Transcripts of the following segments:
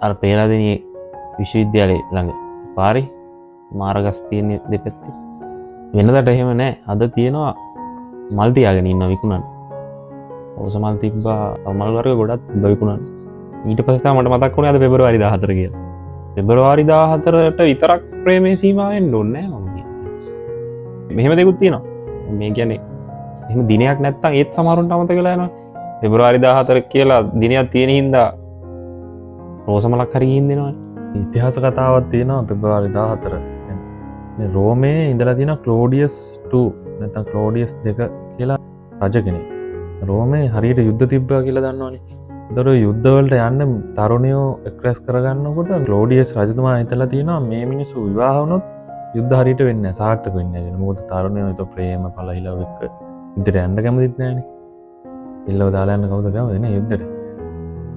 අර පේරාදෙණියේ විශ්වවිද්‍යාලේ ළඟ පාරේ මාරගස් තියෙන දෙපැත්තේ. වෙනදට එහෙම නැහැ. අද තියෙනවා මල් තියාගෙන ඉන්නවා විකුණන්න. රෝස මල් තිබ්බා, මල් වර්ග ගොඩක් තිබ්බා විකුණන්න. ඊට පස්සේ තමයි මට මතක් වුණේ අද පෙබරවාරි 14 කියලා. පෙබරවාරි 14ට විතරක් ප්‍රේමයේ සීමා වෙන්න ඕනේ නැහැ මම කියන්නේ. මෙහෙම දෙකුත් තියෙනවා. මේ කියන්නේ එහෙම දිනයක් නැත්තම් ඒත් සමහරුන්ට අමතක වෙලා යනවා. පෙබරවාරි 14 කියලා දිනයක් තියෙන හින්දා රෝස මලක් හරි ගිහින් දෙනවනේ. ඉතිහාස කතාවක් තියෙනවා පෙබරවාරි 14. මේ රෝමේ ඉඳලා තියෙන ක්ලෝඩියස් 2 නැත්නම් ක්ලෝඩියස් 2 කියලා රජ කෙනෙක්. රෝමේ හරියට යුද්ධ තිබ්බා කියලා දන්නවනේ. ඒතර යුද්ධ වලට යන්න තරුණයෝ එක්රැස් කරගන්නකොට ක්ලෝඩියස් රජතුමා හිතලා තියෙනවා මේ මිනිස්සු විවාහ වුණොත් යුද්ධ හරියට වෙන්නේ නැහැ, සාර්ථක වෙන්නේ නැහැ කියලා. මොකද තරුණයෝ හිත ප්‍රේම පළහිලව එක්ක ඉදිරියට යන්න කැමතිත් නැහැනේ. ඉල්ලව දාලා යන්න කවුද කැමති නේ යුද්ධෙට.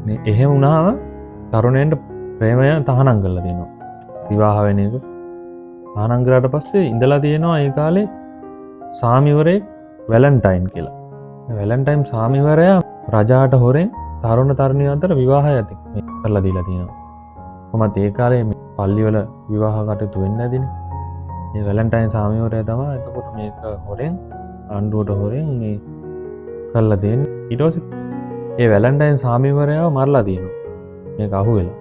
මේ එහෙම වුණාම තරුණයන්ට ප්‍රේමය තහනම් කරලා තියෙනවා. විවාහ වෙන එක තහනම් කරාට පස්සේ ඉඳලා තියෙනවා ඒ කාලේ සාමිවරයෙක් වැලන්ටයින් කියලා. වැලන්ටයින් සාමිවරයා රජාට හොරෙන් තරුණ තරුණියෝ අතර විවාහය ඇති කරලා දීලා තියෙනවා. කොහොමද ඒ කාලේ පල්ලිවල විවාහ කටයුතු වෙන්නේ නැදිනේ. මේ වැලන්ටයින් සාමිවරයා තමයි එතකොට මේක හොරෙන් ආණ්ඩුවට හොරෙන් මේ කරලා දෙන්නේ. ඊට පස්සේ ඒ වැලන්ටයින් සාමිවරයාව මරලා තියෙනවා. මේක අහුවෙලා.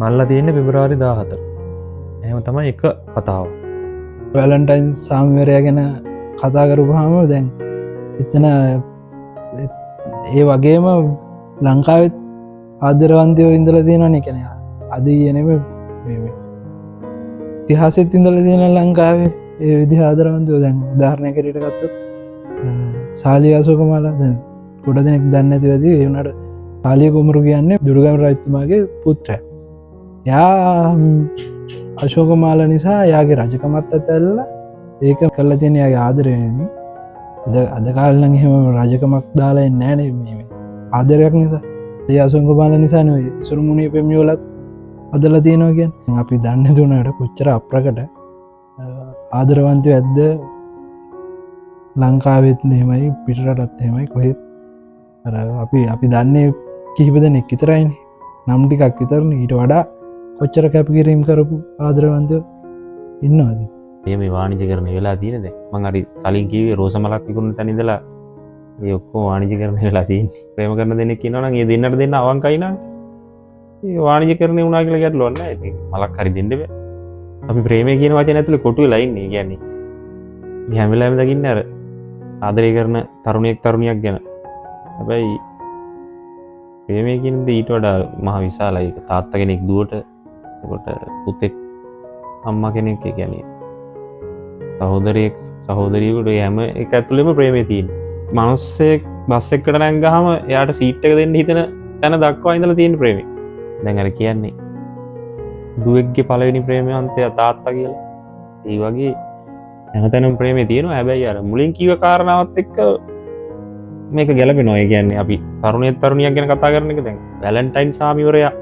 මරලා තියෙන්නේ පෙබරවාරි 14. එහෙම තමයි එක කතාව. වැලන්ටයින් සාමිවරයා ගැන කතා කරපුවාම දැන් එතන ඒ වගේම ලංකාවෙත් ආදරවන්තයෝ ඉඳලා තියෙනවනේ. කියන්නේ අද නෙමෙයි මේ ඉතිහාසෙත් ඉඳලා තියෙන ලංකාවේ ඒ විදිහ ආදරවන්තයෝ. දැන් උදාහරණයක් හැටියට ගත්තොත් සාලිය අශෝකමාලා දැන් ගොඩ දෙනෙක් දන්නේ නැති වෙදී ඒ උනාට සාලිය කුමරු කියන්නේ දුර්ගම රජතුමාගේ පුත්‍රයා. යා අශෝකමාලා නිසා යාගේ රජකමත් අතහැරලා ඒක කරලා තියෙන යාගේ ආදරයෙන් අද කාලේ නම් එහෙම රජකමක් දාලා එන්නේ නැහැ නේ. ආදරයක් නිසා ඒ අශෝකමාලා නිසා නෙවෙයි සුරුමුණියේ පෙමියෝලත් අදලා තියෙනවා කියන්නේ. අපි දන්නේ දුනාට කොච්චර අප්‍රකට ආදරවන්තයෝ ඇද්ද ලංකාවෙත් එහෙමයි පිටරටත් එහෙමයි කොහෙත්. අර අපි දන්නේ කිහිප දෙනෙක් විතරයිනේ. නම් ටිකක් විතරනේ. ඊට වඩා කොච්චර කැපකිරීම කරපු ආදරවන්තයෝ ඉන්නවද? මේ වාණිජකරණය වෙලා තියෙන දැන් මම හරි කලින් කිව්වේ රෝස මලක් විකුණන තැන ඉඳලා මේ ඔක්කොම වාණිජකරණය වෙලා තියෙන්නේ. ප්‍රේම කරන දෙනෙක් ඉන්නවා නම් ඒ දෙන්නට දෙන්න අවංකයි නම් ඒ වාණිජකරණය වුණා කියලා ගැටලුවක් නැහැ. ඉතින් මලක් හරි දෙන්න බෑ. අපි ප්‍රේමය කියන වචනේ ඇතුලේ කොටු වෙලා ඉන්නේ. කියන්නේ මේ හැම වෙලාවෙම දකින්නේ අර ආදරය කරන තරුණියෙක් තරුණියක් ගැන. හැබැයි ප්‍රේමය කියන දේ ඊට වඩා මහ විශාලයි. ඒක තාත්තා කෙනෙක් දුවට, එතකොට පුතෙක් අම්මා කෙනෙක් කියන්නේ සහෝදරයෙක් සහෝදරියකට හැම එක ඇතුළෙම ප්‍රේමය තියෙනවා. මිනිස්සෙක් බස් එකකට නැංගහම එයාට සීට් එක දෙන්න හිතන තැන දක්වා ඉඳලා තියෙන ප්‍රේමය. දැන් අර කියන්නේ දුවෙක්ගේ පළවෙනි ප්‍රේමයන්තය තාත්තා කියලා. ඒ වගේ හැමතැනම ප්‍රේමය තියෙනවා. හැබැයි අර මුලින් කිව්ව කාරණාවත් එක්ක මේක ගැලපෙනවා. ඒ කියන්නේ අපි තරුණියෙක් තරුණියක් ගැන කතා කරන එක දැන් වැලන්ටයින් සාමිවරයා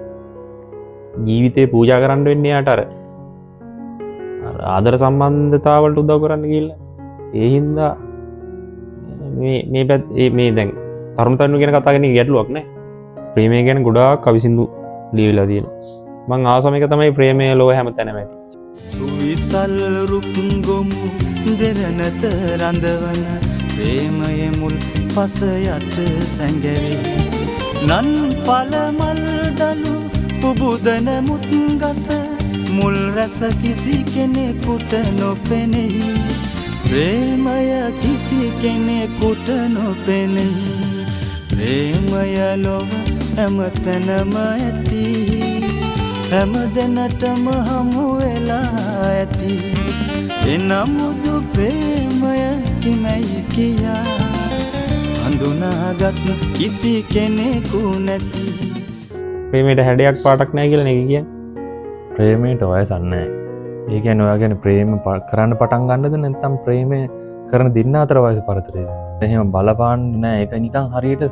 ජීවිතේ පූජා කරන්න වෙන්නේ යාට අර ආදර සම්බන්ධතාවලට උදව් කරන්න කියලා. ඒ හින්දා මේ දැන් තරුණ තරුණිය ගැන කතා කරන එක ගැටලුවක් නෑ. ප්‍රේමය ගැන ගොඩාක් කවිසින්දු ලියවිලා තියෙනවා. මං ආසම එක තමයි ප්‍රේමය ලෝක හැමතැනම ඇති. සුවිසල් රුකුංගොමු දෙරනත රඳවන ප්‍රේමය මුල් පස යට සැඟැවේ. නන් පළමල් දලු පුබුදන මුත්ගත මුල් රැස කිසි කෙනෙකුට නොපෙනෙහි. ප්‍රේමය කිසි කෙනෙකුට නොපෙනෙහි. ප්‍රේමය ලොව හැමතැනම ඇති. හැම දෙනටම හමු වෙලා ඇති. එනමුදු ප්‍රේමය කිමැයි කියා හඳුනාගත් කිසි කෙනෙකු නැති. ප්‍රේමයට හැඩයක් පාටක් නැහැ කියලා නේ කියන්නේ. ප්‍රේමයට වයසක් නැහැ. ඒ කියන්නේ ඔයා කියන්නේ ප්‍රේම කරන්න පටන් ගන්නද නැත්නම් ප්‍රේමය කරන දින්න අතර වයස පරතරයද? එහෙම බලපාන්න නැහැ. ඒක නිකන් හරියට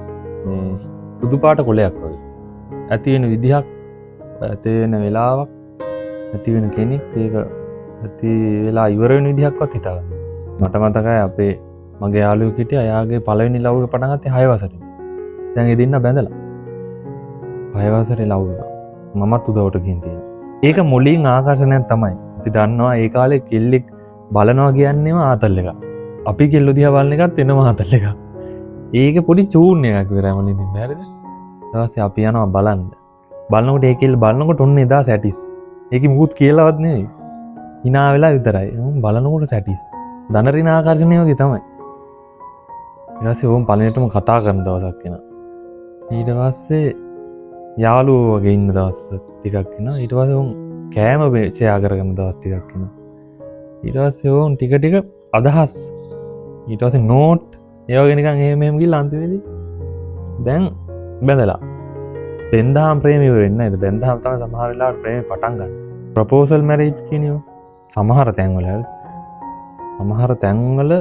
මේ සුදු පාට කොලයක් වගේ. ඇති වෙන විදිහක්, ඇති වෙන වෙලාවක්, ඇති වෙන කෙනෙක්, ඒක ඇති වෙලා ඉවර වෙන විදිහක්වත් හිතගන්න. මට මතකයි අපේ මගේ යාළුවෙක් හිටියා. එයාගේ පළවෙනි ලව් එක පටන් ගත්තේ 6 වසරේ. දැන් ඒ දෙන්න බැඳලා 6 වසරේ ලව් එක. මමත් උදවට ගිහින් තියෙනවා. ඒක මුලින් ආකර්ෂණයක් තමයි. අපි දන්නවා ඒ කාලේ කෙල්ලෙක් බලනවා කියන්නේම ආතල් එක. අපි කෙල්ලෝ දිහා බලන එකත් වෙනම ආතල් එකක්. ඒක පොඩි චූන් එකක් විතරයි මුලින් තිබ්බේ හරිද? ඊට පස්සේ අපි යනවා බලන්න. බලනකොට ඒ කෙල්ල බලනකොට ඔන්න එදා සැටිස්. ඒක මුකුත් කියලාවත් නෙවෙයි. hina වෙලා විතරයි. බලනකොට සැටිස්. ධනරින ආකර්ෂණය වගේ තමයි. ඊට පස්සේ ඕම් පළවෙනිටම කතා කරන දවසක් එනවා. ඊට පස්සේ යාළුවෝ වගේ ඉන්න දවස් ටිකක් එනවා. ඊට පස්සේ ඕම් කෑම ෂෙයා කරගෙන දවස් ටිකක් එනවා. ඊට පස්සේ ඕම් ටික ටික අදහස්. ඊට පස්සේ නෝට් ඒ වගේ නිකන් එහෙම ගිහලා අන්තිමේදී දැන් බැඳලා. දෙන්දාම ප්‍රේමී වෙන්නේ නැද්ද? දෙන්දාම තමයි සමහර වෙලාවට ප්‍රේමේ පටන් ගන්න. ප්‍රොපෝසල් මැරේජ් කියනවා. සමහර තැන්වල හරි. සමහර තැන්වල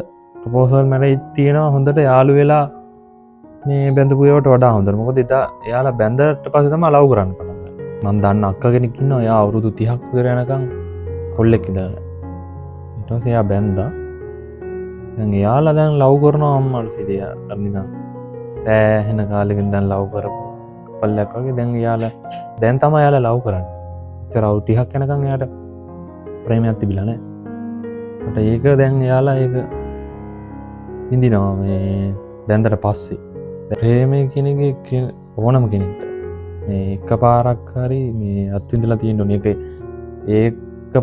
ප්‍රොපෝසල් මැරේජ් තියෙනවා හොඳට යාළු වෙලා මේ බැඳපු ඒවට වඩා හොඳට. මොකද එයාලා බැඳලා පස්සේ තමයි ලව් කරන්න පටන් ගන්නේ. මම දන්න අක්ක කෙනෙක් ඉන්නවා. එයා අවුරුදු 30ක් විතර යනකම් කොල්ලෙක් ඉඳලා. ඊට පස්සේ එයා බැඳලා. දැන් එයාලා දැන් ලව් කරනවා අම්මලා සිටියා. නිකන් සෑහෙන කාලෙකින් දැන් ලව් කරපු කපල්ලක් වගේ දැන් එයාලා දැන් තමයි එයාලා ලව් කරන්නේ. ඒතර අවුරුදු 30ක් යනකම් එයාට ප්‍රේමයක් තිබිලා නැහැ. මට ඒක දැන් එයාලා ඒක ඉඳිනවා මේ දැන්දට පස්සේ. ප්‍රේමය කියන එක ඕනම කෙනෙක්ට මේ එකපාරක් හරි මේ අත්විඳලා තියෙන්න ඕනේ. ඒක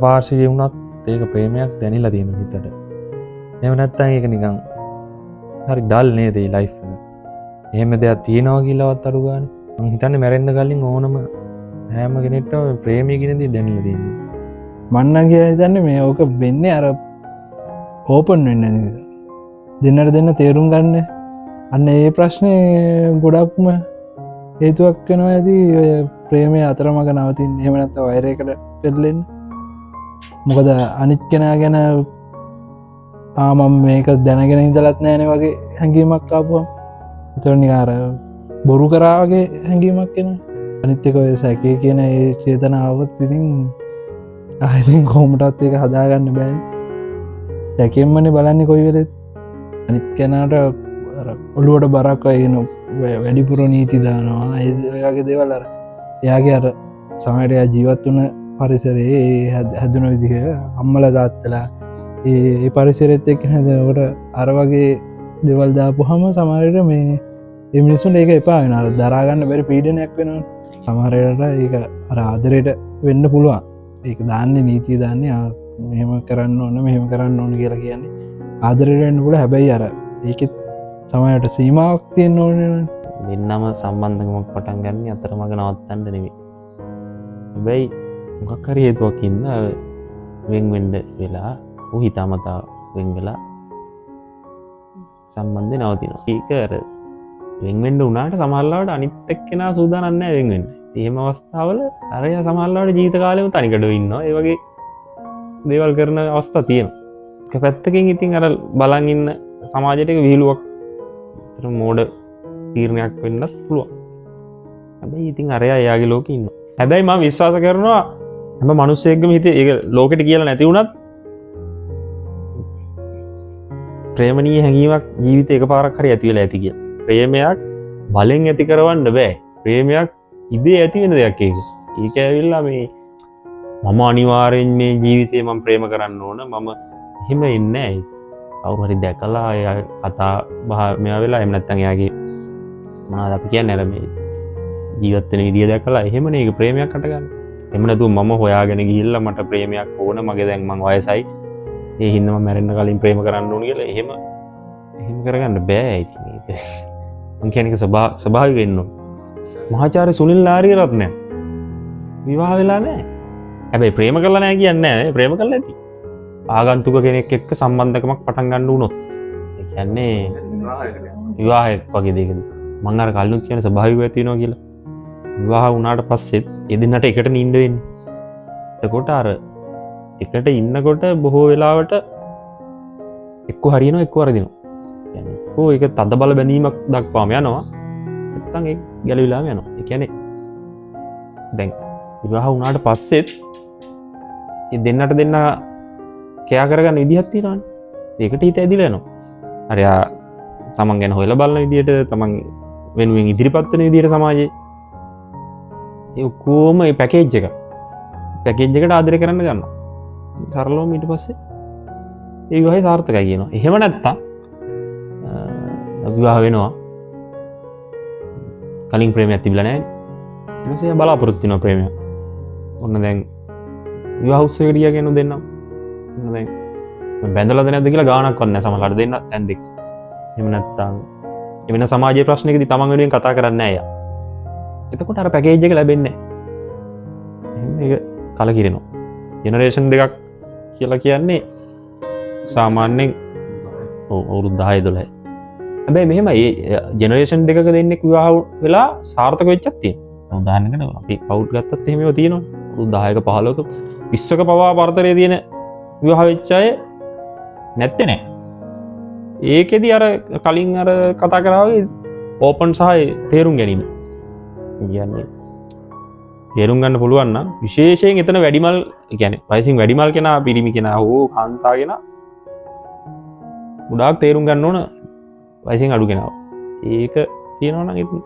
පාර්ශවයේ වුණත් ඒක ප්‍රේමයක් දැනෙලා තියෙන හිතට. එහෙම නැත්නම් ඒක නිකන් හරි ඩල් නේද මේ ලයිෆ් එක. එහෙම දෙයක් තියෙනවා කියලාවත් අඩු ගන්න. මම හිතන්නේ මැරෙන්න කලින් ඕනම හැම කෙනෙක්ටම ප්‍රේමය කියන දේ දැනෙලා තියෙනවා. මන්න කියලා හිතන්නේ මේ ඕක වෙන්නේ අර ඕපන් වෙන්නේ නේද? දෙන්නට දෙන්න තේරුම් ගන්න. අන්න ඒ ප්‍රශ්නේ ගොඩක්ම හේතුවක් වෙනවා ඇති ඔය ප්‍රේමය අතරමඟ නවතින්න. එහෙම නැත්නම් වෛරයකට පෙරලෙන්න. මොකද අනිත් කෙනා ගැන මම මේක දැනගෙන ඉඳලත් නෑනේ වගේ හැඟීමක් ආපුවම ඒතකොට නිකන් අර බොරු කරා වගේ හැඟීමක් එනවා. අනිත් එක ඔය සැකේ කියන ඒ චේතනාවත් ඉතින් ආයෙත් කොහොමදත් ඒක හදාගන්න බෑ. සැකෙන්මනේ බලන්නේ කොයි වෙලෙත්. අනිත් කෙනාට අර ඔළුවට බරක් වයින් වැඩිපුර නීති දානවා. ඒ වගේ දේවල් අර එයාගේ අර සමහරට එයා ජීවත් වුණ පරිසරයේ හැදුන විදිහ අම්මලා තාත්තලා ඒ පරිසරෙත් එක්ක හැදෙනකොට අර වගේ දේවල් දාපුවාම සමහරට මේ ඒ මිනිස්සුන්ට ඒක එපා වෙනවා. අර දරා ගන්න බැරි පීඩනයක් වෙනවා. සමහරට ඒක අර ආදරයට වෙන්න පුළුවන්. ඒක දාන්නේ නීතිය දාන්නේ මෙහෙම කරන්න ඕන මෙහෙම කරන්න ඕන කියලා කියන්නේ ආදරයට වෙන්න පුළුවන්. හැබැයි අර ඒකෙත් සමහරට සීමාවක් තියෙන්න ඕනේ. දෙන්නම සම්බන්ධකමක් පටන් ගන්න අතරමඟ නවත්තන්න නෙවෙයි. හැබැයි මොකක් හරි හේතුවක් ඉන්න වෙන් වෙන්න වෙලා ඌ හිතාමතා වෙන් වෙලා සම්බන්ධේ නවතිනවා. ඒක අර වෙන් වෙන්න උනාට සමහරවිට අනිත් එක්කෙනා සූදානම් නැහැ වෙන් වෙන්න. එහෙම අවස්ථාවල අරයා සමහරවිට ජීවිත කාලෙම තනිකඩව ඉන්නවා. ඒ වගේ දේවල් කරන අවස්ථා තියෙනවා. එක පැත්තකින් ඉතින් අර බලන් ඉන්න සමාජයට ඒක විහිළුවක් අතර මෝඩ තීරණයක් වෙන්නත් පුළුවන්. හැබැයි ඉතින් අරයා එයාගේ ලෝකේ ඉන්නවා. හැබැයි මම විශ්වාස කරනවා හැම මිනිස්සෙක්ගේම හිතේ ඒක ලෝකෙට කියලා නැති වුණත් ප්‍රේමණීය හැඟීමක් ජීවිතේ එකපාරක් හරි ඇති වෙලා ඇති කියලා. ප්‍රේමයක් බලෙන් ඇති කරවන්න බෑ. ප්‍රේමයක් ඉබේ ඇති වෙන දෙයක් ඒක. ඒක ඇවිල්ලා මේ මම අනිවාර්යෙන් මේ ජීවිතේ මම ප්‍රේම කරන්න ඕන. මම එහෙම ඉන්නේ නැහැ. කවුරු හරි දැකලා එයා කතා බහ මෙයා වෙලා එහෙම නැත්නම් එයාගේ මොනවද අපි කියන්නේ අර මේ ජීවත් වෙන විදිය දැකලා එහෙමනේ ඒක ප්‍රේමයක් හටගන්නේ. එහෙම නැතුව මම හොයාගෙන ගිහිල්ලා මට ප්‍රේමයක් ඕන මගේ දැන් මං වයසයි ඒ හින්දා මම මැරෙන්න කලින් ප්‍රේම කරන්න ඕන කියලා එහෙම කරගන්න බෑ. ඉතින් ඒක මං කියන්නේ ඒක ස්වභාවික වෙන්න ඕන. මහාචාර්ය සුනිල් නාරියරත්න විවාහ වෙලා නැහැ. හැබැයි ප්‍රේම කරලා නැහැ කියන්නේ නැහැ. ප්‍රේම කරලා ඇති. ආගන්තුක කෙනෙක් එක්ක සම්බන්ධකමක් පටන් ගන්න උනොත් ඒ කියන්නේ විවාහයක් වගේ දෙයකද මං අර කලින් කියන ස්වභාවිකව ඇති වෙනවා කියලා. විවාහ වුණාට පස්සෙත් ඒ දෙන්නට එකට නිින්ද වෙන්නේ. එතකොට අර එකට ඉන්නකොට බොහෝ වෙලාවට එක්ක හරියනවා එක්ක වරදිනවා. කියන්නේ කො ඒක තද බල බැඳීමක් දක්වාම යනවා. නැත්තම් ඒක ගැලවිලාම යනවා. ඒ කියන්නේ දැන් විවාහ වුණාට පස්සෙත් මේ දෙන්නට දෙන්න කෑ කරගන්න විදිහක් තියෙනවානේ. ඒකට හිත ඇදිලා යනවා. අර යා තමන් ගැන හොයලා බලන විදිහට තමන් වෙනුවෙන් ඉදිරිපත් වෙන විදිහට සමාජයේ ඒ ඔක්කොම ඒ පැකේජ් එකට ආදරය කරන්න ගන්නවා. සරලවම ඊට පස්සේ ඒ විවාහය සාර්ථකයි කියනවා. එහෙම නැත්තම් විවාහ වෙනවා. කලින් ප්‍රේමයක් තිබිලා නැහැ. ඊට පස්සේ බලාපොරොත්තු වෙනවා ප්‍රේමයක්. ඔන්න දැන් විවාහ උත්සවයකට ගියා කියන දෙන්නම්. ඔන්න දැන් බැඳලාද නැද්ද කියලා ගාණක්වත් නැහැ සමහරවිට දෙන්න දැන් දෙක. එහෙම නැත්තම් වෙන සමාජයේ ප්‍රශ්නයකදී තමන් වෙනුවෙන් කතා කරන්නේ නැහැ යා. එතකොට අර පැකේජ් එක ලැබෙන්නේ නැහැ. මේක කලකිරෙනවා. ජෙනරේෂන් දෙකක් කියලා කියන්නේ සාමාන්‍යයෙන් අවුරුදු 10 12. හැබැයි මෙහෙම ඒ ජෙනරේෂන් දෙකක දෙන්නෙක් විවාහ වෙලා සාර්ථක වෙච්චක් තියෙනවා. උදාහරණයකට අපි කවුට් ගත්තත් එහෙම ඒවා තියෙනවා. අවුරුදු 10ක 15ක 20ක පවා පරතරයේ තියෙන විවාහ වෙච්ච අය නැත්තේ නෑ. ඒකෙදි අර කලින් අර කතා කරා වගේ ඕපන් සහ තේරුම් ගැනීම. කියන්නේ තේරුම් ගන්න පුළුවන් නම් විශේෂයෙන් එතන වැඩිමල් කියන්නේ වයසින් වැඩිමල් කෙනා පිරිමි කෙනා හෝ කාන්තා කෙනා ගොඩාක් තේරුම් ගන්න ඕන වයසින් අඩු කෙනාව. ඒක තියෙනවා නම් ඉතින්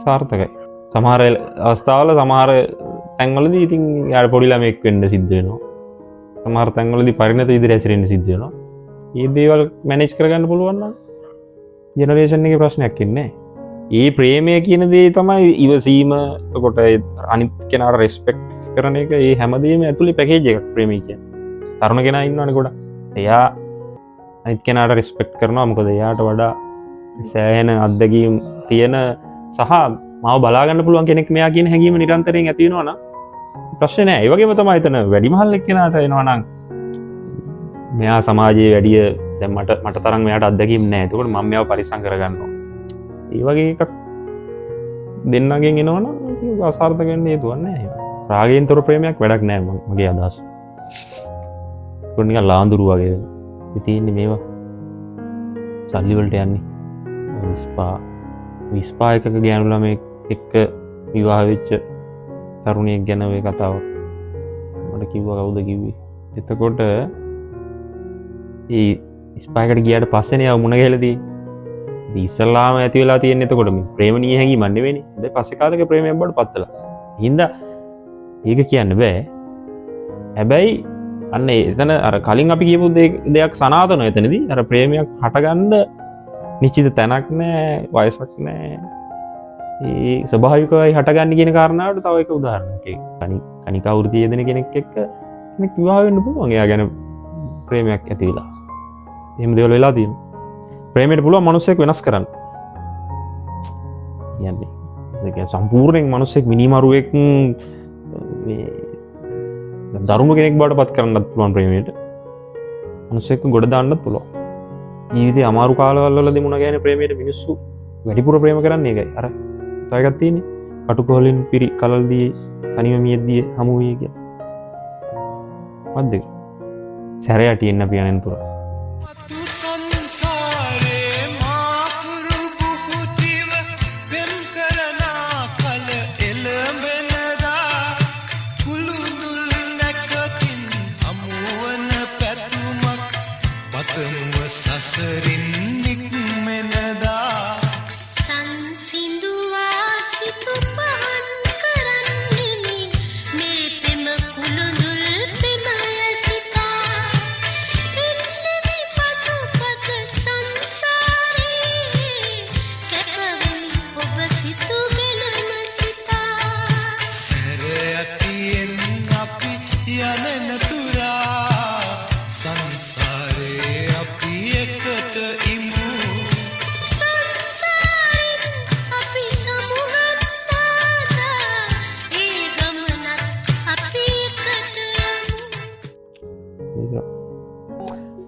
සාර්ථකයි. සමහර අවස්ථාවල සමහර තැන්වලදී ඉතින් යාර පොඩි ළමෙක් වෙන්න සිද්ධ වෙනවා. සමහර තැන්වලදී පරිණත විදිහට ඇසිරෙන්න සිද්ධ වෙනවා. මේ දේවල් මැනේජ් කරගන්න පුළුවන් නම් ජෙනරේෂන් එකේ ප්‍රශ්නයක් ඉන්නේ නැහැ. ඒ ප්‍රේමය කියන දේ තමයි ඉවසීම. එතකොට අනිත් කෙනාට රෙස්පෙක්ට් කරන එක ඒ හැමදේම ඇතුලේ පැකේජ් එකක් ප්‍රේමය කියන්නේ. තරුණ කෙනා ඉන්නවනේ ගොඩක්. එයා අනිත් කෙනාට රෙස්පෙක්ට් කරනවා. මොකද එයාට වඩා සෑහෙන අත්දැකීම් තියෙන සහ මාව බලා ගන්න පුළුවන් කෙනෙක් මෙයා කියන හැඟීම නිරන්තරයෙන් ඇති වෙනවා නම් ප්‍රශ්නේ නෑ. ඒ වගේම තමයි එතන වැඩිමහල් එක්කෙනාට එනවා නම් මෙයා සමාජයේ වැඩිය දැන් මට තරම් මෙයාට අත්දැකීම් නෑ. එතකොට මම මෙයාව පරිස්සම් කරගන්නවා. ඒ වගේ එකක් දෙන්නගෙන් එනවනම් ඒක අසාර්ථක වෙන්න හේතුවක් නැහැ. රාගයෙන් තොර ප්‍රේමයක් වැඩක් නැහැ මගේ අදහස. ඒක නිකන් ලාඳුරු වගේ. ඉතින් මේවා සල්ලි වලට යන්නේ. විස්පා එකක ගෑනු ළමෙක් එක්ක විවාහ වෙච්ච තරුණියක් ගැන ඔය කතාව මට කිව්වා කවුද කිව්වේ. එතකොට ඒ ඉස්පායකට ගියාට පස්සේනේ ආව මුණ ගැහලා තියෙන්නේ. ඉස්සල්ලාම ඇති වෙලා තියෙන එතකොට මේ ප්‍රේමණීය හැඟීමක් නෙවෙයි. හැබැයි පස්සේ කාලෙක ප්‍රේමයක් බවට පත් වෙලා. හින්දා ඒක කියන්න බෑ. හැබැයි අන්න එතන අර කලින් අපි කියපු දෙයක් සනාතන එතනදී අර ප්‍රේමයක් හටගන්න නිශ්චිත තැනක් නෑ, වයසක් නෑ. ඒ ස්වභාවිකවයි හටගන්නේ කියන කාරණාවට තව එක උදාහරණයක්. ඒ කණිකා වෘතිය යෙදෙන කෙනෙක් එක්ක කෙනෙක් විවාහ වෙන්න පුළුවන්. එයා ගැන ප්‍රේමයක් ඇති වෙලා. එහෙම දේවල් වෙලා තියෙනවා. ප්‍රේමයට පුළුවන් මනුස්සයෙක් වෙනස් කරන්න. කියන්නේ ඒක සම්පූර්ණයෙන් මනුස්සයෙක් මිනිමරුවෙක් මේ දරුණු කෙනෙක් බවට පත් කරන්නත් පුළුවන් ප්‍රේමයට. මනුස්සයෙක් ගොඩ දාන්නත් පුළුවන්. ජීවිතේ අමාරු කාලවල වලදී මුණ ගැහෙන ප්‍රේමයට මිනිස්සු වැඩිපුර ප්‍රේම කරන්නේ ඒකයි. අර තව එකක් තියෙන්නේ. කටුකොහලින් පිරි කලල්දී තනිව මියෙද්දී හමු වෙයි කියලා. මොකද්ද? සැරයටින් අපි යන්නේ තුර.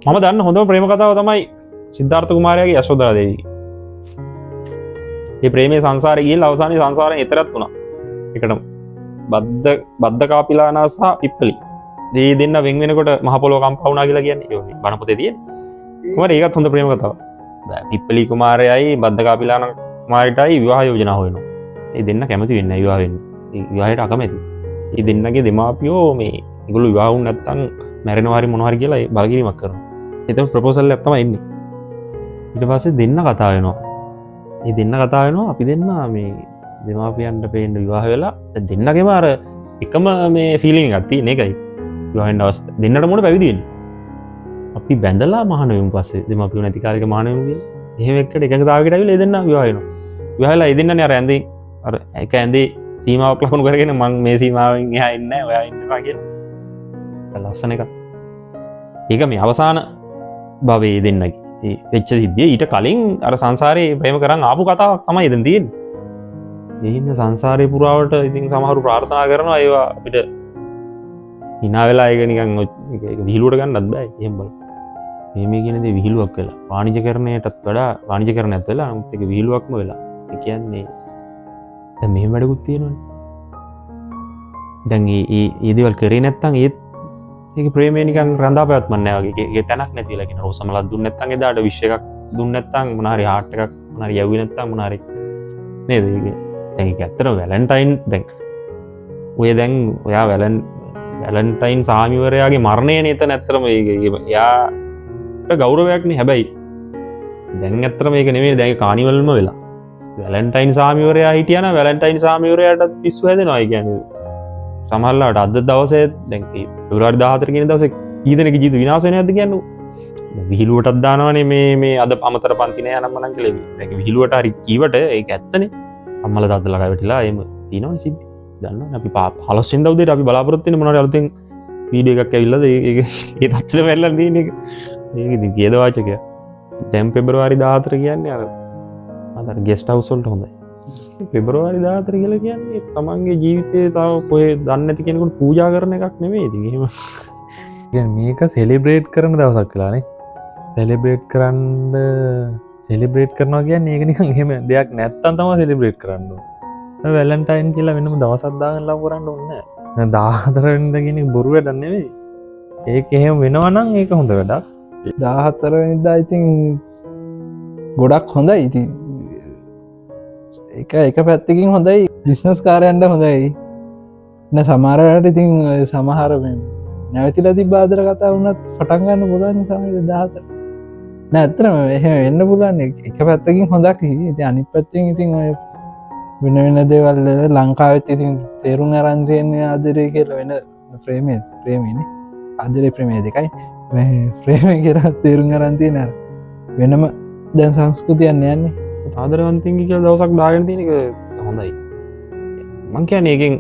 මම දන්න හොඳම ප්‍රේම කතාව තමයි සිද්ධාර්ථ කුමාරයාගේ යශෝදරා දේවිය. මේ ප්‍රේමයේ සංසාරේ ගිහිල්ලා අවසානයේ සංසාරයෙන් එතරත් වුණා. ඒකට බද්ද කාපිලානා සහ පිප්පලි. මේ දෙන්න වෙන් වෙනකොට මහ පොළොව කම්පා වුණා කියලා කියන්නේ. ඒ බණ පොතේ තියෙන. කොහොමද ඒකත් හොඳ ප්‍රේම කතාවක්. පිප්පලි කුමාරයයි බද්ද කාපිලානා කුමාරිටයි විවාහ යෝජනා හොයනවා. මේ දෙන්න කැමති වෙන්නේ නැහැ විවාහ වෙන්න. ඒ විවාහයට අකමැති. මේ දෙන්නගේ දෙමාපියෝ මේ ඒගොල්ලෝ විවාහ වුණ නැත්නම් මැරෙනවා හරි මොනවා හරි කියලා බලකිරීමක් කරනවා. එතකොට ප්‍රොපෝසල් එකක් තමයි එන්නේ. ඊට පස්සේ දෙන්න කතා වෙනවා. මේ දෙන්න කතා වෙනවා අපි දෙන්න මේ දෙමාපියන්ට පේන්න විවාහ වෙලා දෙන්නගේම අර එකම මේ ෆිලිං එකක් තියෙන එකයි විවාහෙන් අවස්ථ දෙන්නට මොන පැවිදි වෙන්නේ අපි බැඳලා මහාන වෙමු පස්සේ දෙමාපියෝ නැති කාලෙක මහාන වෙමු කියලා එහෙම එකට එකඟතාවයකට ඇවිල්ලා ඒ දෙන්න විවාහ වෙනවා විවාහ වෙලා ඒ දෙන්නනේ අර ඇඳේ අර එක ඇඳේ සීමාවක් ලකුණු කරගෙන මං මේ සීමාවෙන් එහා ඉන්නේ නැහැ ඔයා ඉන්නවා කියලා ලස්සන එකක් ඒක මේ අවසාන භවයේ දෙන්නගේ ඒ වෙච්ච සිද්ධිය ඊට කලින් අර සංසාරේ ප්‍රේම කරන් ආපු කතාවක් තමයි දැන් තියෙන්නේ ඒ හින්දා සංසාරේ පුරාවට ඉතින් සමහරු ප්‍රාර්ථනා කරනවා ඒවා අපිට hina වෙලා ඒක නිකන් ඒක විහිළුවට ගන්නත් බෑ එහෙම බලන්න මේ කියන දේ විහිළුවක් වෙලා වාණිජකරණයටත් වඩා වාණිජකරණයත් වෙලා නමුත් ඒක විහිළුවක්ම වෙලා ඒ කියන්නේ දැන් මෙහෙම වැඩකුත් තියෙනවනේ දැන් ඒ දේවල් කරේ නැත්තම් ඒත් ඒක ප්‍රේමේ නිකන් රඳා පැවැත්මක් නෑ වගේ ඒක තැනක් නැති වෙලා කියන රෝසමලක් දුන්නේ නැත්තම් එදාට විශ් එකක් දුන්නේ නැත්තම් මොන හරි හાર્ට් එකක් මොන හරි යවුවේ නැත්තම් මොන හරි නේද ඒක දැන් ඒක ඇත්තටම වැලන්ටයින් දැන් ඔය දැන් ඔයා වැලන්ටයින් සාමිවරයාගේ මරණයනේ එතන ඇත්තටම ඒක එයාට ගෞරවයක්නේ හැබැයි දැන් ඇත්තටම මේක නෙමෙයි දැන් කානිවල්ම වෙලා වැලන්ටයින් සාමිවරයා හිටියා නම් වැලන්ටයින් සාමිවරයාටත් පිස්සු හැදෙනවා ඒ කියන්නේ සමහරවිට අද දවසේ දැන් පෙබරවාරි 14 කියන දවසේ කී දෙනෙක් ජීවිත විනාශ වෙනවද කියන්නේ විහිළුවටත් දානවනේ මේ අද අමතර පන්ති නෑ නම් මනම් කියලා ඒක විහිළුවට හරි කීවට ඒක ඇත්තනේ අම්මලා තාත්තලා රැවටිලා එහෙම තියෙනවනේ සිද්ධි දන්නවනේ අපි 15 වෙනිදා උදේට අපි බලාපොරොත්තු වෙන්නේ මොනවාරි අලුතෙන් වීඩියෝ එකක් ඇවිල්ලාද ඒක ඒ තත්ත්වෙ වෙලා තියෙන එක ඒක ඉතින් කීයද වාචකය දැන් පෙබරවාරි 14 කියන්නේ අර ගෙස්ට් හවුස් වලට හොඳයි පෙබරවාරි 14 කියලා කියන්නේ තමන්ගේ ජීවිතේ තව කොහෙ දන්නේ නැති කෙනෙකුට පූජා කරන එකක් නෙමෙයි ඉතින් එහෙම කියන්නේ මේක සෙලිබ්‍රේට් කරන දවසක් කියලානේ සෙලිබ්‍රේට් කරනවා කියන්නේ ඒක නිකන් එහෙම දෙයක් නැත්තම් තමයි සෙලිබ්‍රේට් කරන්න ඕනේ වැලන්ටයින් කියලා වෙනම දවසක් දාගෙන ලව් කරන්න ඕනේ නැහැ 14 වෙනිදා කියන එක බොරු වැඩක් නෙමෙයි ඒක එහෙම වෙනවා නම් ඒක හොඳ වැඩක් 14 වෙනිදා ඉතින් ගොඩක් හොඳයි ඉතින් එක පැත්තකින් හොඳයි බිස්නස් කාරයන්ට හොඳයි න සමහරට ඉතින් සමහර නැවතිලා තිබ්බ ආදර කතා වුණත් පටන් ගන්න පුළුවන් සමහර 14 නෑ ඇත්තටම එහෙම වෙන්න පුළුවන් එක පැත්තකින් හොඳක් ඉතින් අනිත් පැත්තෙන් ඉතින් ඔය වෙන වෙන දේවල් ලංකාවෙත් ඉතින් තේරුම් අරන් තියෙන්නේ ආදරේ කියලා වෙන ප්‍රේමේනේ ආදරේ ප්‍රේමේ දෙකයි මේ ප්‍රේමේ කියලා තේරුම් අරන් තියෙන අර වෙනම දැන් සංස්කෘතියක් නෑනේ ආදරවන්තින්ගේ කියලා දවසක් දාගෙන තියෙන එක හොඳයි මං කියන්නේ ඒකෙන්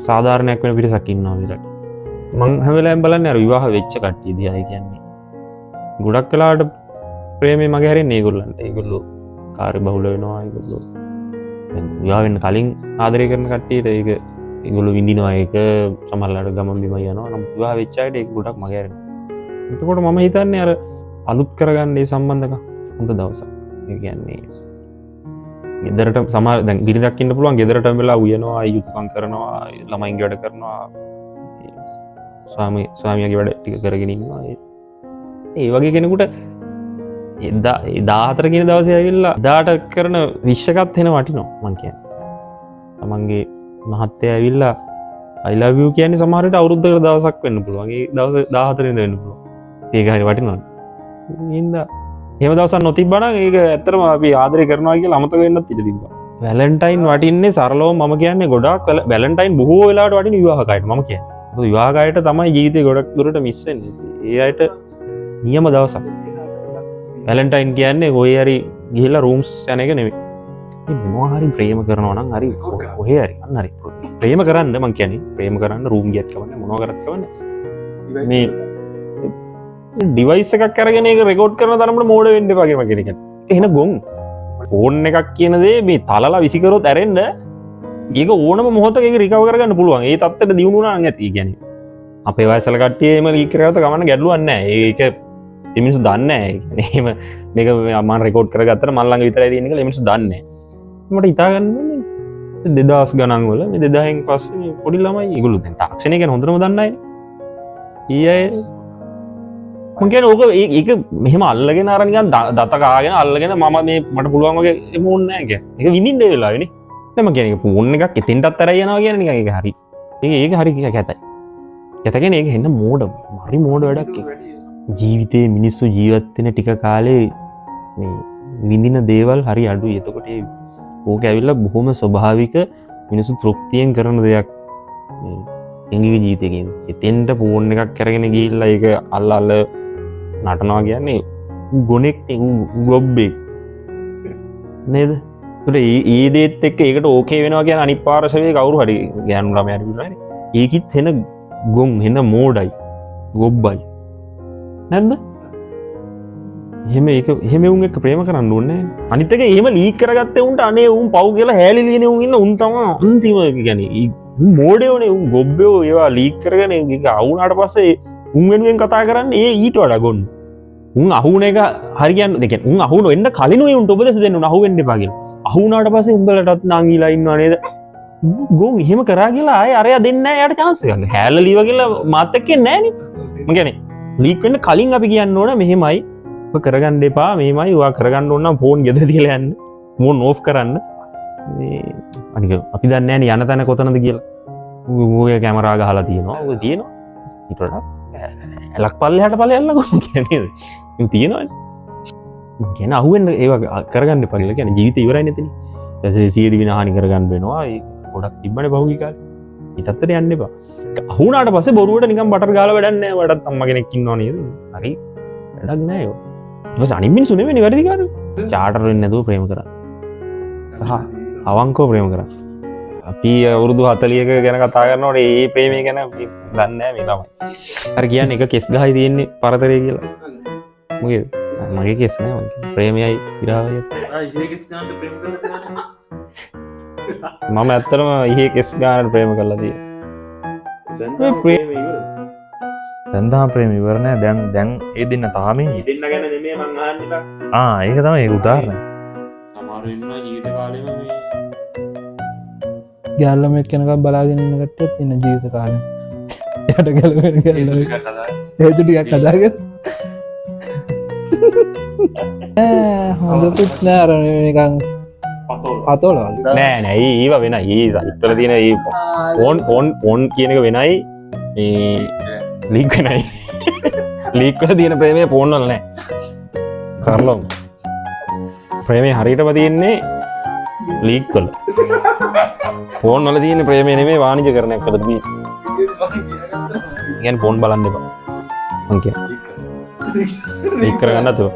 සාධාරණයක් වෙන පිරිසක් ඉන්නවා විතරයි මං හැම වෙලාවෙම බලන්නේ අර විවාහ වෙච්ච කට්ටිය දිහා ඒ කියන්නේ ගොඩක් වෙලාවට ප්‍රේමේ මගේ හැරෙන්නේ ඒගොල්ලන්ට ඒගොල්ලෝ කාර්ය බහුල වෙනවා ඒගොල්ලෝ දැන් විවාහ වෙන්න කලින් ආදරය කරන කට්ටියට ඒක ඒගොල්ලෝ විඳිනවා ඒක සමහරවිට ගමන් බිම යනවා නම් විවාහ වෙච්ච අයට ඒක ගොඩක් මගේ හැරෙනවා එතකොට මම හිතන්නේ අර අලුත් කරගන්න මේ සම්බන්ධකම් හොඳ දවසක් ඒ කියන්නේ ගෙදරට සමහර දැන් බිරිඳක් ඉන්න පුළුවන් ගෙදරට වෙලා උයනවා යුතුයකම් කරනවා ළමයින්ගේ වැඩ කරනවා ස්වාමියාගේ වැඩ ටික කරගෙන ඉන්නවා ඒ වගේ කෙනෙකුට 14 කියන දවසේ ඇවිල්ලා දාට කරන විශ්කත් වෙන වටිනවා මං කියන්නේ තමන්ගේ මහත්තයා ඇවිල්ලා I love you කියන්නේ සමහර විට අවුරුද්දකට දවසක් වෙන්න පුළුවන් ඒ දවස් 14 වෙනිදා වෙන්න පුළුවන් ඒක හරි වටිනවා ඉතින් එහෙම දවසක් නොතිබ්බා නම් ඒක ඇත්තටම අපි ආදරය කරනවා කියලා අමතක වෙන්නත් ඉඩ තිබ්බා. වැලන්ටයින් වටින්නේ සරලව මම කියන්නේ ගොඩාක් වැලන්ටයින් බොහෝ වෙලාවට වටින්නේ විවාහකයට මම කියන්නේ. මොකද විවාහකයට තමයි ජීවිතේ ගොඩක් දුරට මිස් වෙන්නේ. ඒ අයට නියම දවසක්. වැලන්ටයින් කියන්නේ කොහේ හරි ගිහිල්ලා රූම්ස් යන එක නෙමෙයි. මේ මොනවා හරි ප්‍රේම කරනවා නම් හරි කොහේ හරි අන්න හරි. ප්‍රේම කරන්න මම කියන්නේ ප්‍රේම කරන්න රූම් ගියත් කවන්නේ මොනවා කරත් කවන්නේ. මේ ඩිවයිස් එකක් අරගෙන ඒක රෙකෝඩ් කරන තරමට මෝඩ වෙන්න එපා කියලා කියන එක. ඒක එහෙන ගොන්. ෆෝන් එකක් කියන දේ මේ තලලා විසි කරොත් ඇරෙන්න ඒක ඕනම මොහොතක ඒක රිකවර් කරගන්න පුළුවන්. ඒ තත්ත්වෙට දියුණු වුණා නම් ඇති. කියන්නේ අපේ වයසල කට්ටිය එහෙම ලීක් කරගත්ත ගමන ගැඩලුවක් නැහැ. ඒක මිනිස්සු දන්නේ නැහැ. ඒ කියන්නේ එහෙම මේක මම රෙකෝඩ් කරගත්තට මල් ළඟ විතරයි තියෙන්නේ කියලා මිනිස්සු දන්නේ නැහැ. මට හිතා ගන්න ඕනේ 2000 ගණන් වල මේ 2000න් පස්සේ මේ පොඩි ළමයි ඒගොල්ලෝ දැන් තාක්ෂණය ගැන හොඳටම දන්නේ නැහැ. මං කියන්නේ ඕක ඒක මෙහෙම අල්ලගෙන අර නිකන් දත කාගෙන අල්ලගෙන මම මේ මට පුළුවන් වගේ එහෙම ඕනේ නැහැ කියන්නේ. ඒක විඳින්න ඒ වෙලාවේනේ. දැන් මං කියන්නේ ෆෝන් එකක් එතෙන්ටත් අරයි යනවා කියන්නේ නිකන් ඒක හරි. ඒක හරි කැතයි. කැත කියන්නේ ඒක හෙන්න මෝඩ. හරි මෝඩ වැඩක් ඒක. ජීවිතේ මිනිස්සු ජීවත් වෙන ටික කාලේ මේ විඳින දේවල් හරි අඩුයි. එතකොට ඕක ඇවිල්ලා බොහොම ස්වභාවික මිනිස්සු තෘප්තියෙන් කරන දෙයක් එංගික ජීවිතයකින්. එතෙන්ට ෆෝන් එකක් කරගෙන ගිහිල්ලා ඒක අල්ල නටනවා කියන්නේ ගොනෙක් ගොබ්බෙක් නේද? ඒ දේත් එක්ක ඒකට ඕකේ වෙනවා කියන අනිත් පාර්ශවයේ කවුරු හරි ගෑනු ළමයාට විතරනේ. ඒකිත් එන ගොන් එන මෝඩයි ගොබ්බයි නැද්ද? එහෙම උන් එක්ක ප්‍රේම කරන්න ඕනේ නැහැ. අනිත් එක එහෙම ලීක් කරගත්තේ උන්ට අනේ උන් පව් කියලා හැලි ලියනේ උන් ඉන්න උන් තමයි අන්තිම කියන්නේ උන් මෝඩයෝනේ උන් ගොබ්බයෝ ඒවා ලීක් කරගෙන ඒක අවුනාට පස්සේ උන් වෙනුවෙන් කතා කරන්නේ ඒ ඊට වඩා ගොන්න. උන් අහුන එක හරියන්නේ දෙකෙන් උන් අහුන වෙන්න කලින් උන්ට උපදෙස් දෙන්න උන් අහු වෙන්න එපා කියලා. අහුනාට පස්සේ උඹලටත් නාංගීලා ඉන්නවා නේද? ගොන් එහෙම කරා කියලා ආයේ අරයා දෙන්නේ නැහැ යාට chance එකක්. හැල්ල ලීව කියලා මාත් එක්ක එන්නේ නැහැ නේ. මම කියන්නේ ලීක් වෙන්න කලින් අපි කියන්න ඕන මෙහෙමයි ඔය කරගන්න එපා මෙහෙමයි ඔයා කරගන්න ඕන නම් ෆෝන් ගෙදර තියලා යන්න. ෆෝන් ඕෆ් කරන්න. මේ අනික අපි දන්නේ නැහැ නේ යන තැන කොතනද කියලා. ඌගේ කැමරා ගහලා තියෙනවා. ඌ තියෙනවා. ඊට වඩා ලක් පල්ලෙහාට ඵලයල්ලා කොහොමද කියන්නේ? ඉතින් තියෙනවනේ. මම කියන අහුවෙන්න ඒවා කරගන්න එපා කියලා කියන්නේ ජීවිතේ ඉවරයි නෙතනේ. ඊට සියදි විනාහානි කරගන්න වෙනවා. ඒ ගොඩක් තිබ්බනේ බහුවී කාලේ. මේ තත්ත්වයට යන්න එපා. අහුණාට පස්සේ බොරුවට නිකන් බටර් ගාලා වැඩක් නැහැ. වඩත් අම්මා කෙනෙක් ඉන්නවා නේද? හරි. වැඩක් නැහැ ඒක. ඊට අනිත් මිනිස්සු නෙමෙයි වැඩි කාරයෝ. චාටර් වෙන්නේ නැතුව ප්‍රේම කරා. සහ අවංකව ප්‍රේම කරා. අපි අවුරුදු 40ක ගැන කතා කරනකොට මේ ප්‍රේමය ගැන දන්නේ නැහැ මේ ළමයි. හරි කියන්නේ එක කෙස් ගහයි තියෙන්නේ පරතරය කියලා. මොකේද? මගේ කෙස් නෑ මගේ ප්‍රේමයයි ඉරාවයි. මම ඇත්තටම ඉහි කෙස් ගානට ප්‍රේම කරලා තියෙනවා. ප්‍රේම ඉවරද? දැන් තමයි ප්‍රේම ඉවර නෑ. දැන් ඒ දෙන්න තාම ඉන්නේ. දෙන්න ගැන නෙමෙයි මං අහන්නේ. ඒක තමයි ඒ උදාහරණය. සමහර වෙනවා ජීවිත කාලෙම මේ ගැල්ලම එක්කෙනකක් බලාගෙන ඉන්න කට්ටියත් ඉන්න ජීවිත කාලෙම. එයාට ගැලවෙන ගැල්ලම හේතු ටිකක් හදාගෙන හොඳකුත් නෑ අර නිකන් පතෝල වගේ. නෑ ඒව වෙනයි. ඒ සයිට් වල තියෙන ඒ ෆෝන් කියන එක වෙනයි. මේ ලීක් වෙනයි. ලීක් වල තියෙන ප්‍රේමය ෆෝන් වල නෑ. සරලව. ප්‍රේමය හරියටම තියෙන්නේ ලීක් වල. ෆෝන් වල තියෙන ප්‍රේමය නෙමෙයි වාණිජකරණයක් කරලා තියෙන්නේ. කියන්නේ ෆෝන් බලන්න එපා. මං කියන්නේ. ලීක් කරගන්න නැතුව.